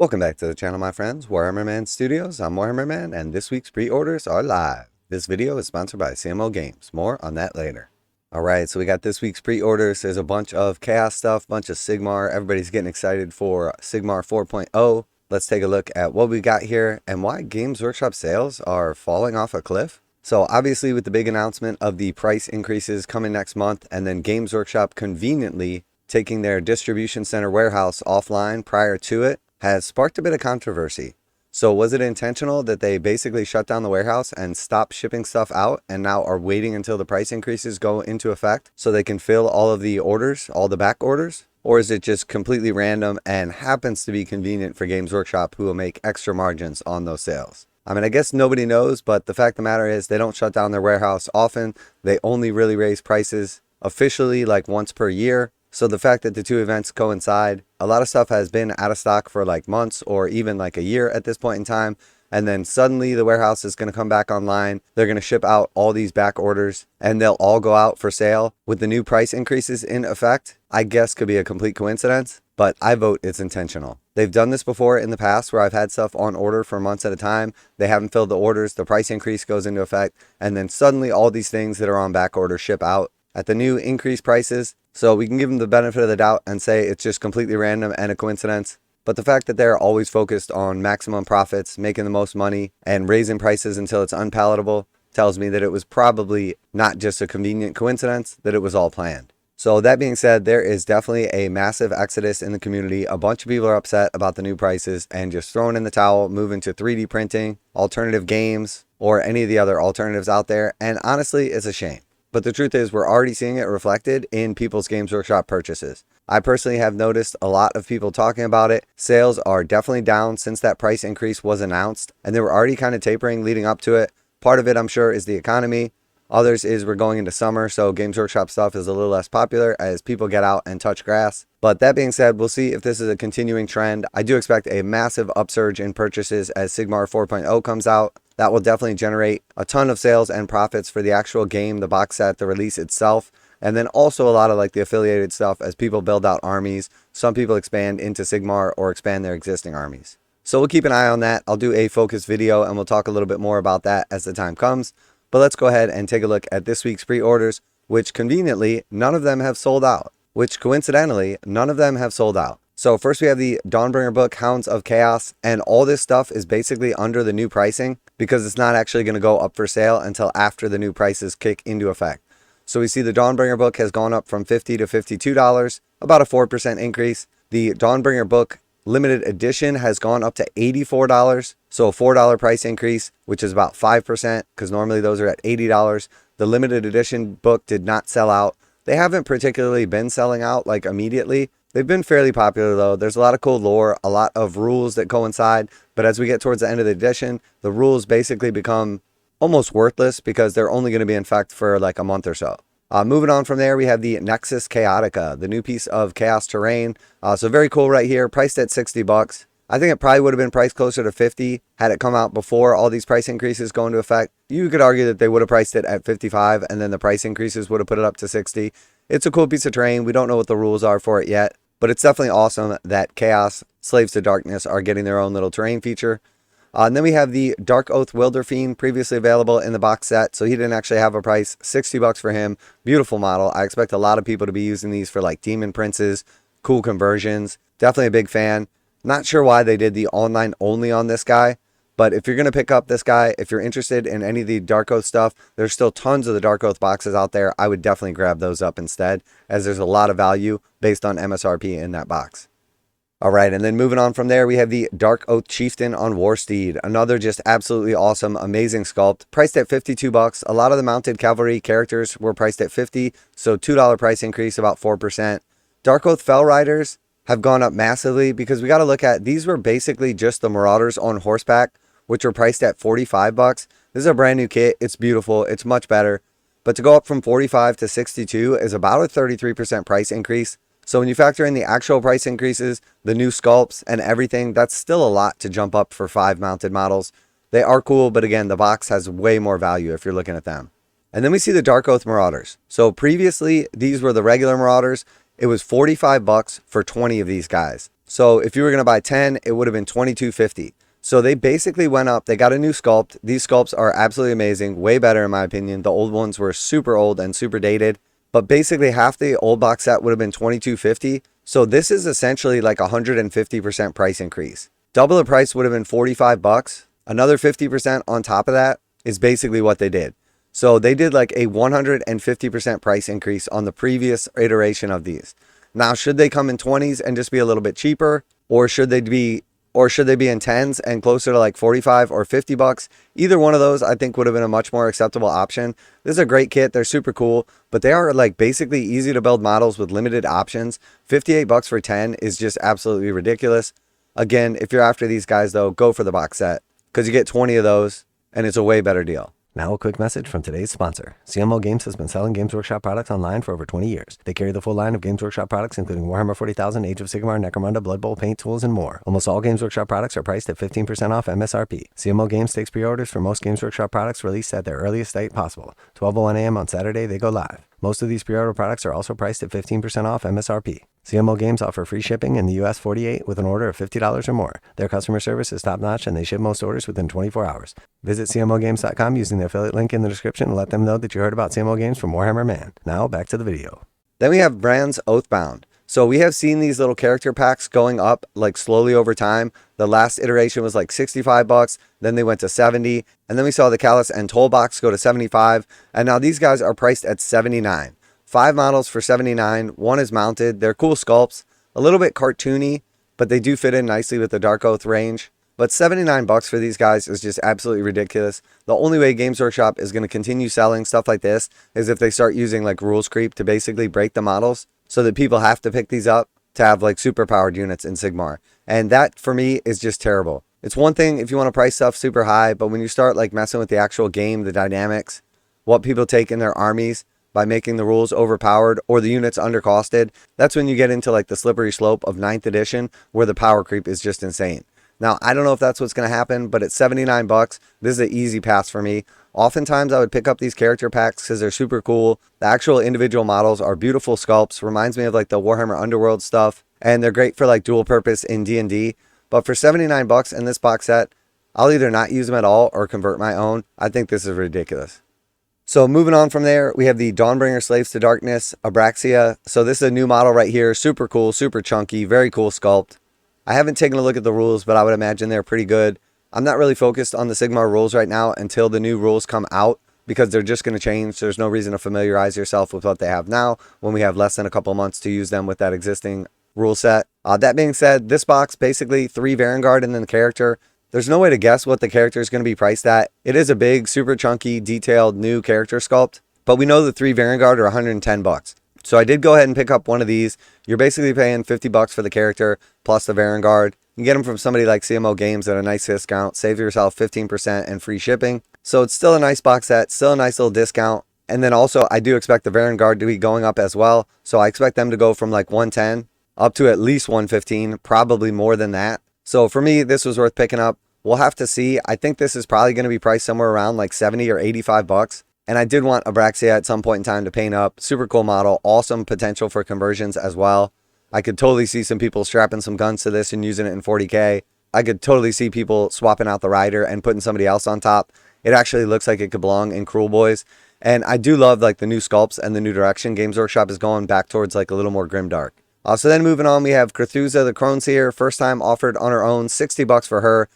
Welcome back to the channel, my friends. Warhammer Man Studios. I'm Warhammer Man, and this week's pre-orders are live. This video is sponsored by CMO Games. More on that later. Alright, so we got this week's pre-orders. There's a bunch of Chaos stuff, bunch of Sigmar. Everybody's getting excited for Sigmar 4.0. Let's take a look at what we got here and why Games Workshop sales are falling off a cliff. So obviously with the big announcement of the price increases coming next month, and then Games Workshop conveniently taking their distribution center warehouse offline prior to it, has sparked a bit of controversy. So was it intentional that they basically shut down the warehouse and stopped shipping stuff out and now are waiting until the price increases go into effect so they can fill all of the orders, all the back orders? Or is it just completely random and happens to be convenient for Games Workshop, who will make extra margins on those sales? I mean, I guess nobody knows, but the fact of the matter is they don't shut down their warehouse often. They only really raise prices officially like once per year. So the fact that the two events coincide, a lot of stuff has been out of stock for like months or even like a year at this point in time. And then suddenly the warehouse is going to come back online. They're going to ship out all these back orders and they'll all go out for sale with the new price increases in effect. I guess could be a complete coincidence, but I vote it's intentional. They've done this before in the past where I've had stuff on order for months at a time. They haven't filled the orders. The price increase goes into effect. And then suddenly all these things that are on back order ship out at the new increased prices. So we can give them the benefit of the doubt and say it's just completely random and a coincidence. But the fact that they're always focused on maximum profits, making the most money, and raising prices until it's unpalatable tells me that it was probably not just a convenient coincidence, that it was all planned. So that being said, there is definitely a massive exodus in the community. A bunch of people are upset about the new prices and just throwing in the towel, moving to 3D printing, alternative games, or any of the other alternatives out there. And honestly, it's a shame. But the truth is, we're already seeing it reflected in people's Games Workshop purchases. I personally have noticed a lot of people talking about it. Sales are definitely down since that price increase was announced, and they were already kind of tapering leading up to it. Part of it, I'm sure, is the economy. Others is we're going into summer, so Games Workshop stuff is a little less popular as people get out and touch grass. But that being said, we'll see if this is a continuing trend. I do expect a massive upsurge in purchases as Sigmar 4.0 comes out. That will definitely generate a ton of sales and profits for the actual game, the box set, the release itself. And then also a lot of like the affiliated stuff as people build out armies. Some people expand into Sigmar or expand their existing armies. So we'll keep an eye on that. I'll do a focus video and we'll talk a little bit more about that as the time comes. But let's go ahead and take a look at this week's pre-orders, which conveniently, none of them have sold out. Which coincidentally, none of them have sold out. So first we have the Dawnbringer book, Hounds of Chaos, and all this stuff is basically under the new pricing because it's not actually going to go up for sale until after the new prices kick into effect. So we see the Dawnbringer book has gone up from $50 to $52, about a 4% increase. The Dawnbringer book limited edition has gone up to $84, so a $4 price increase, which is about 5% because normally those are at $80. The limited edition book did not sell out. They haven't particularly been selling out like immediately. They've been fairly popular though. There's a lot of cool lore, a lot of rules that coincide, but as we get towards the end of the edition, the rules basically become almost worthless because they're only going to be in effect for like a month or so. Moving on from there, we have the Nexus Chaotica, the new piece of Chaos terrain. So very cool right here, priced at $60. I think it probably would have been priced closer to $50 had it come out before all these price increases go into effect. You could argue that they would have priced it at $55 and then the price increases would have put it up to $60. It's a cool piece of terrain. We don't know what the rules are for it yet, but it's definitely awesome that Chaos, Slaves to Darkness are getting their own little terrain feature. And then we have the Darkoath Wilderfiend, previously available in the box set, so he didn't actually have a price. $60 for him. Beautiful model. I expect a lot of people to be using these for like Demon Princes, cool conversions. Definitely a big fan. Not sure why they did the online only on this guy, but if you're going to pick up this guy, if you're interested in any of the Darkoath stuff, there's still tons of the Darkoath boxes out there. I would definitely grab those up instead, as there's a lot of value based on MSRP in that box. All right, and then moving on from there, we have the Darkoath Chieftain on Warsteed. Another just absolutely awesome, amazing sculpt. Priced at $52. A lot of the mounted cavalry characters were priced at $50, so $2 price increase, about 4%. Darkoath Fellriders have gone up massively because we got to look at, these were basically just the Marauders on horseback, which were priced at $45. This is a brand new kit. It's beautiful. It's much better. But to go up from 45 to 62 is about a 33% price increase. So when you factor in the actual price increases, the new sculpts and everything, that's still a lot to jump up for 5 mounted models. They are cool, but again, the box has way more value if you're looking at them. And then we see the Darkoath Marauders. So previously, these were the regular Marauders. It was $45 for 20 of these guys. So if you were going to buy 10, it would have been $22.50. So they basically went up. They got a new sculpt. These sculpts are absolutely amazing. Way better in my opinion. The old ones were super old and super dated. But basically half the old box set would have been $22.50. So this is essentially like a 150% price increase. Double the price would have been $45. Another 50% on top of that is basically what they did. So they did like a 150% price increase on the previous iteration of these. Now, should they come in 20s and just be a little bit cheaper, or should they be in 10s and closer to like 45 or 50 bucks? Either one of those I think would have been a much more acceptable option. This is a great kit. They're super cool, but they are like basically easy to build models with limited options. 58 bucks for 10 is just absolutely ridiculous. Again, if you're after these guys though, go for the box set because you get 20 of those and it's a way better deal. Now a quick message from today's sponsor. CMO Games has been selling Games Workshop products online for over 20 years. They carry the full line of Games Workshop products, including Warhammer 40,000, Age of Sigmar, Necromunda, Blood Bowl, paint tools, and more. Almost all Games Workshop products are priced at 15% off MSRP. CMO Games takes pre-orders for most Games Workshop products released at their earliest date possible. 12:01 a.m. on Saturday, they go live. Most of these pre-order products are also priced at 15% off MSRP. CMO Games offer free shipping in the US 48 with an order of $50 or more. Their customer service is top-notch and they ship most orders within 24 hours. Visit CMOGames.com using the affiliate link in the description and let them know that you heard about CMO Games from Warhammer Man. Now back to the video. Then we have brands Oathbound. So we have seen these little character packs going up like slowly over time. The last iteration was like 65 bucks, then they went to 70, and then we saw the Callus and Toll box go to 75, and now these guys are priced at 79. 5 models for 79. One is mounted. They're cool sculpts, a little bit cartoony, but they do fit in nicely with the Darkoath range. But 79 bucks for these guys is just absolutely ridiculous. The only way Games Workshop is going to continue selling stuff like this is if they start using like rules creep to basically break the models so that people have to pick these up to have like super powered units in Sigmar. And that for me is just terrible. It's one thing if you want to price stuff super high, but when you start like messing with the actual game, the dynamics, what people take in their armies, by making the rules overpowered or the units undercosted, that's when you get into like the slippery slope of 9th edition where the power creep is just insane. Now, I don't know if that's what's going to happen, but at 79 bucks, this is an easy pass for me. Oftentimes, I would pick up these character packs because they're super cool. The actual individual models are beautiful sculpts. Reminds me of like the Warhammer Underworld stuff, and they're great for like dual purpose in D&D. But for 79 bucks in this box set, I'll either not use them at all or convert my own. I think this is ridiculous. So moving on from there, we have the Dawnbringer Slaves to Darkness, Abraxia. So this is a new model right here. Super cool, super chunky, very cool sculpt. I haven't taken a look at the rules, but I would imagine they're pretty good. I'm not really focused on the Sigmar rules right now until the new rules come out because they're just going to change. There's no reason to familiarize yourself with what they have now when we have less than a couple months to use them with that existing rule set. That being said, this box, basically 3 Varangard and then the character. There's no way to guess what the character is going to be priced at. It is a big, super chunky, detailed new character sculpt, but we know the 3 Varangard are 110 bucks. So I did go ahead and pick up one of these. You're basically paying 50 bucks for the character plus the Varangard. You can get them from somebody like CMO Games at a nice discount. Save yourself 15% and free shipping. So it's still a nice box set, still a nice little discount. And then also I do expect the Varangard to be going up as well. So I expect them to go from like 110 up to at least 115, probably more than that. So for me, this was worth picking up. We'll have to see. I think this is probably going to be priced somewhere around like 70 or 85 bucks. And I did want Abraxia at some point in time to paint up. Super cool model. Awesome potential for conversions as well. I could totally see some people strapping some guns to this and using it in 40k. I could totally see people swapping out the rider and putting somebody else on top. It actually looks like it could belong in Cruel Boys. And I do love like the new sculpts and the new direction. Games Workshop is going back towards like a little more grimdark. So then moving on, we have Krethusa the Croneseer. First time offered on her own. 60 bucks for her.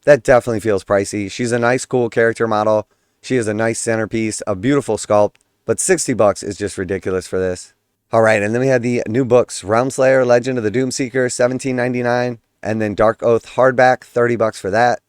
That definitely feels pricey. She's a nice, cool character model. She is a nice centerpiece, a beautiful sculpt, but 60 bucks is just ridiculous for this. All right, and then we had the new books, Realmslayer, Legend of the Doomseeker, $17.99, and then Darkoath hardback, 30 bucks for that.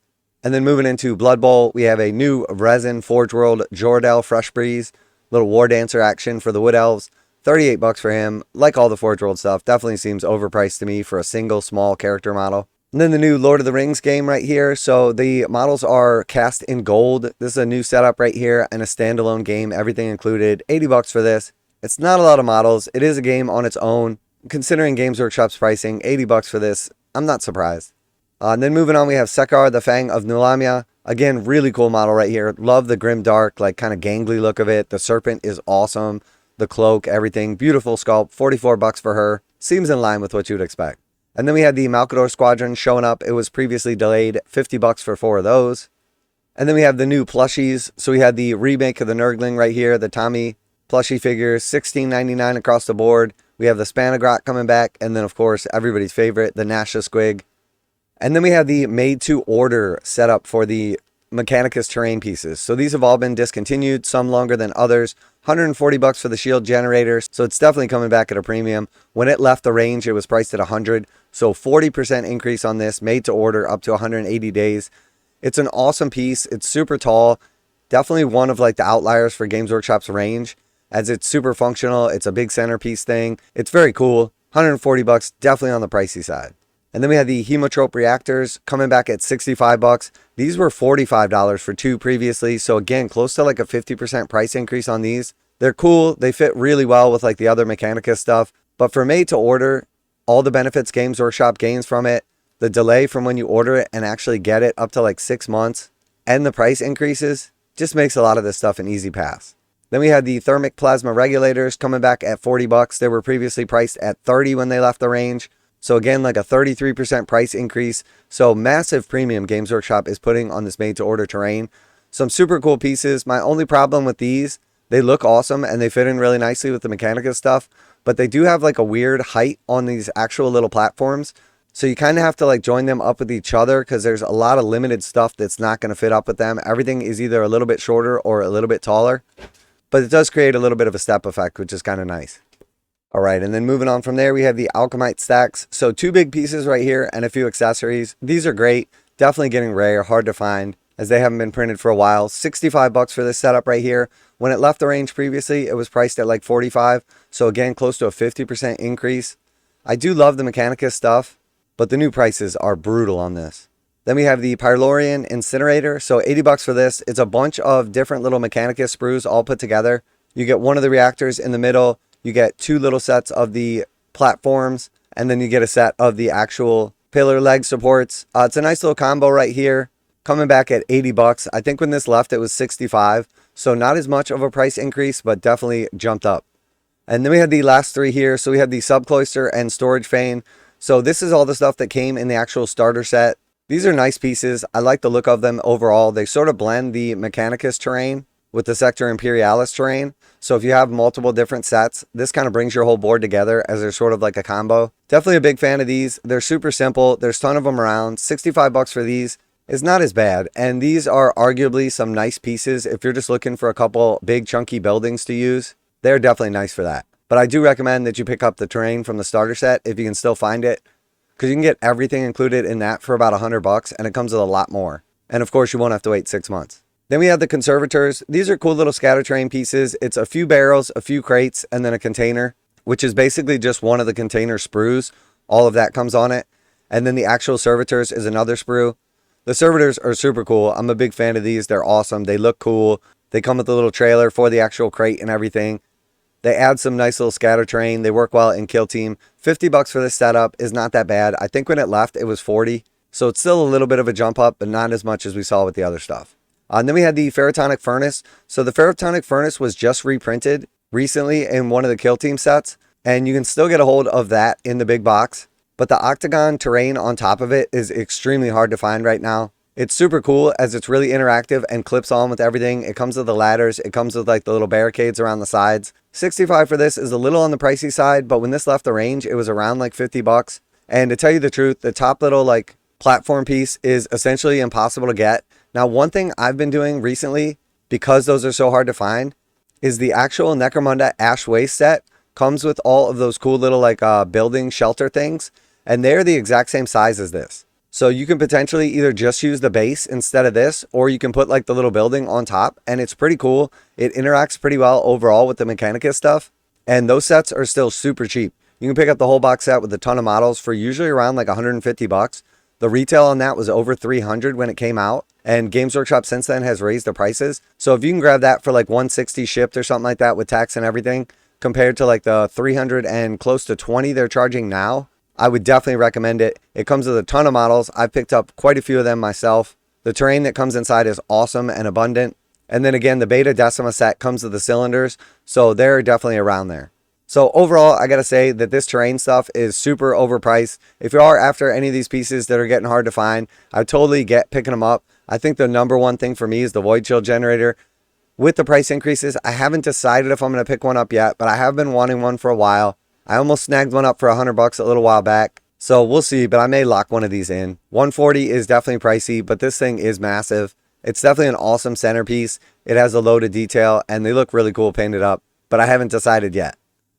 And then moving into Blood Bowl, we have a new resin Forge World Jordell Freshbreeze, little War Dancer action for the Wood Elves, 38 bucks for him. Like all the Forge World stuff, definitely seems overpriced to me for a single small character model. And then the new Lord of the Rings game right here. So the models are cast in gold. This is a new setup right here and a standalone game, everything included. 80 bucks for this. It's not a lot of models. It is a game on its own. Considering Games Workshop's pricing, 80 bucks for this, I'm not surprised. And then moving on, we have Sekhar, the Fang of Nulahmia. Again, really cool model right here. Love the grim dark, like kind of gangly look of it. The serpent is awesome. The cloak, everything. Beautiful sculpt. 44 bucks for her. Seems in line with what you'd expect. And then we had the Malkador Squadron showing up. It was previously delayed, 50 bucks for 4 of those. And then we have the new plushies. So we had the remake of the Nurgling right here, the Tommy plushie figure, $16.99 across the board. We have the Spanagrot coming back, and then of course everybody's favorite, the Nasha Squig. And then we have the made to order setup for the Mechanicus terrain pieces. So these have all been discontinued, some longer than others. 140 bucks for the shield generators, so it's definitely coming back at a premium. When it left the range, it was priced at 100, so 40% increase on this, made to order up to 180 days. It's an awesome piece. It's super tall, definitely one of like the outliers for Games Workshop's range, as it's super functional. It's a big centerpiece thing. It's very cool. 140 bucks, definitely on the pricey side. And then we had the Hemotrope reactors coming back at 65 bucks. These were $45 for 2 previously. So again, close to like a 50% price increase on these. They're cool. They fit really well with like the other Mechanicus stuff. But for made to order, all the benefits Games Workshop gains from it, the delay from when you order it and actually get it up to like 6 months, and the price increases, just makes a lot of this stuff an easy pass. Then we had the thermic plasma regulators coming back at 40 bucks. They were previously priced at 30 when they left the range. So again, like a 33% price increase. So massive premium Games Workshop is putting on this made to order terrain. Some super cool pieces. My only problem with these, they look awesome and they fit in really nicely with the Mechanicus stuff, but they do have like a weird height on these actual little platforms. So you kind of have to like join them up with each other because there's a lot of limited stuff that's not going to fit up with them. Everything is either a little bit shorter or a little bit taller, but it does create a little bit of a step effect, which is kind of nice. All right, and then moving on from there, we have the Alchemite stacks. So 2 big pieces right here and a few accessories. These are great. Definitely getting rare, hard to find, as they haven't been printed for a while. 65 bucks for this setup right here. When it left the range previously, it was priced at like 45. So again, close to a 50% increase. I do love the Mechanicus stuff, but the new prices are brutal on this. Then we have the Pyrlorian Incinerator. So 80 bucks for this. It's a bunch of different little Mechanicus sprues all put together. You get one of the reactors in the middle. You get 2 little sets of the platforms, and then you get a set of the actual pillar leg supports. It's a nice little combo right here, coming back at 80 bucks. I think when this left, it was 65. So not as much of a price increase, but definitely jumped up. And then we had the last 3 here. So we had the Subcloister and Storage Fane. So this is all the stuff that came in the actual starter set. These are nice pieces. I like the look of them overall. They sort of blend the Mechanicus terrain with the Sector Imperialis terrain. So if you have multiple different sets, this kind of brings your whole board together as they're sort of like a combo. Definitely a big fan of these. They're super simple. There's a ton of them around. 65 bucks for these is not as bad. And these are arguably some nice pieces. If you're just looking for a couple big chunky buildings to use, they're definitely nice for that. But I do recommend that you pick up the terrain from the starter set if you can still find it, because you can get everything included in that for about 100 bucks, and it comes with a lot more. And of course, you won't have to wait 6 months. Then we have the Conservators. These are cool little scatter terrain pieces. It's a few barrels, a few crates, and then a container, which is basically just one of the container sprues. All of that comes on it. And then the actual Servitors is another sprue. The Servitors are super cool. I'm a big fan of these. They're awesome. They look cool. They come with a little trailer for the actual crate and everything. They add some nice little scatter terrain. They work well in Kill Team. 50 bucks for this setup is not that bad. I think when it left, it was 40. So it's still a little bit of a jump up, but not as much as we saw with the other stuff. And then we had the Ferrotonic Furnace. So the Ferrotonic Furnace was just reprinted recently in one of the Kill Team sets, and you can still get a hold of that in the big box. But the octagon terrain on top of it is extremely hard to find right now. It's super cool as it's really interactive and clips on with everything. It comes with the ladders. It comes with like the little barricades around the sides. 65 for this is a little on the pricey side, but when this left the range, it was around like 50 bucks. And to tell you the truth, the top little like platform piece is essentially impossible to get. Now, one thing I've been doing recently, because those are so hard to find, is the actual Necromunda Ash Waste set comes with all of those cool little like building shelter things, and they're the exact same size as this. So you can potentially either just use the base instead of this, or you can put like the little building on top, and it's pretty cool. It interacts pretty well overall with the Mechanicus stuff, and those sets are still super cheap. You can pick up the whole box set with a ton of models for usually around like 150 bucks. The retail on that was over 300 when it came out, and Games Workshop since then has raised the prices. So if you can grab that for like 160 shipped or something like that with tax and everything, compared to like the 300 and close to 20 they're charging now, I would definitely recommend it. It comes with a ton of models. I've picked up quite a few of them myself. The terrain that comes inside is awesome and abundant. And then again, the Beta Decima set comes with the cylinders, so they're definitely around there. So overall, I gotta say that this terrain stuff is super overpriced. If you are after any of these pieces that are getting hard to find, I totally get picking them up. I think the number one thing for me is the Void Shield Generator. With the price increases, I haven't decided if I'm going to pick one up yet, but I have been wanting one for a while. I almost snagged one up for $100 a little while back. So we'll see, but I may lock one of these in. 140 is definitely pricey, but this thing is massive. It's definitely an awesome centerpiece. It has a load of detail, and they look really cool painted up, but I haven't decided yet.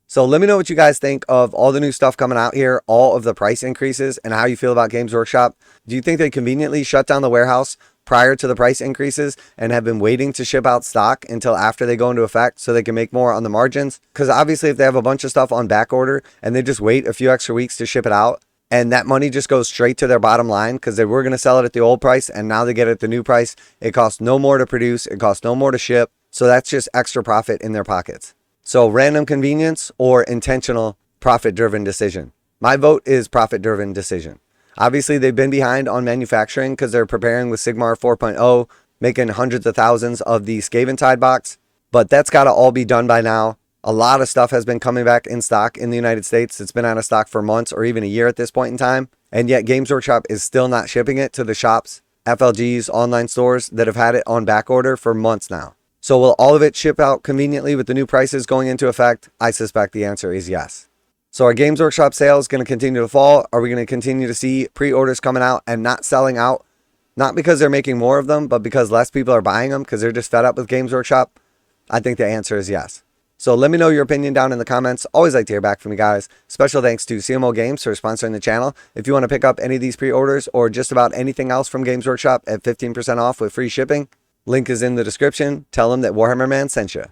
So let me know what you guys think of all the new stuff coming out here, all of the price increases, and how you feel about Games Workshop. Do you think they conveniently shut down the warehouse prior to the price increases and have been waiting to ship out stock until after they go into effect so they can make more on the margins? Because obviously if they have a bunch of stuff on back order and they just wait a few extra weeks to ship it out, and that money just goes straight to their bottom line because they were going to sell it at the old price and now they get it at the new price. It costs no more to produce. It costs no more to ship. So that's just extra profit in their pockets. So random convenience or intentional profit-driven decision? My vote is profit-driven decision. Obviously, they've been behind on manufacturing because they're preparing with Sigmar 4.0, making hundreds of thousands of the Skaventide box. But that's got to all be done by now. A lot of stuff has been coming back in stock in the United States. It's been out of stock for months or even a year at this point in time. And yet Games Workshop is still not shipping it to the shops, FLGs, online stores that have had it on back order for months now. So will all of it ship out conveniently with the new prices going into effect? I suspect the answer is yes. So are Games Workshop sales going to continue to fall? Are we going to continue to see pre-orders coming out and not selling out? Not because they're making more of them, but because less people are buying them because they're just fed up with Games Workshop? I think the answer is yes. So let me know your opinion down in the comments. Always like to hear back from you guys. Special thanks to CMO Games for sponsoring the channel. If you want to pick up any of these pre-orders or just about anything else from Games Workshop at 15% off with free shipping, link is in the description. Tell them that Warhammer Man sent you.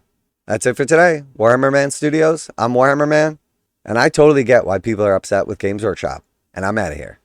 That's it for today. Warhammer Man Studios. I'm Warhammer Man. And I totally get why people are upset with Games Workshop. And I'm out of here.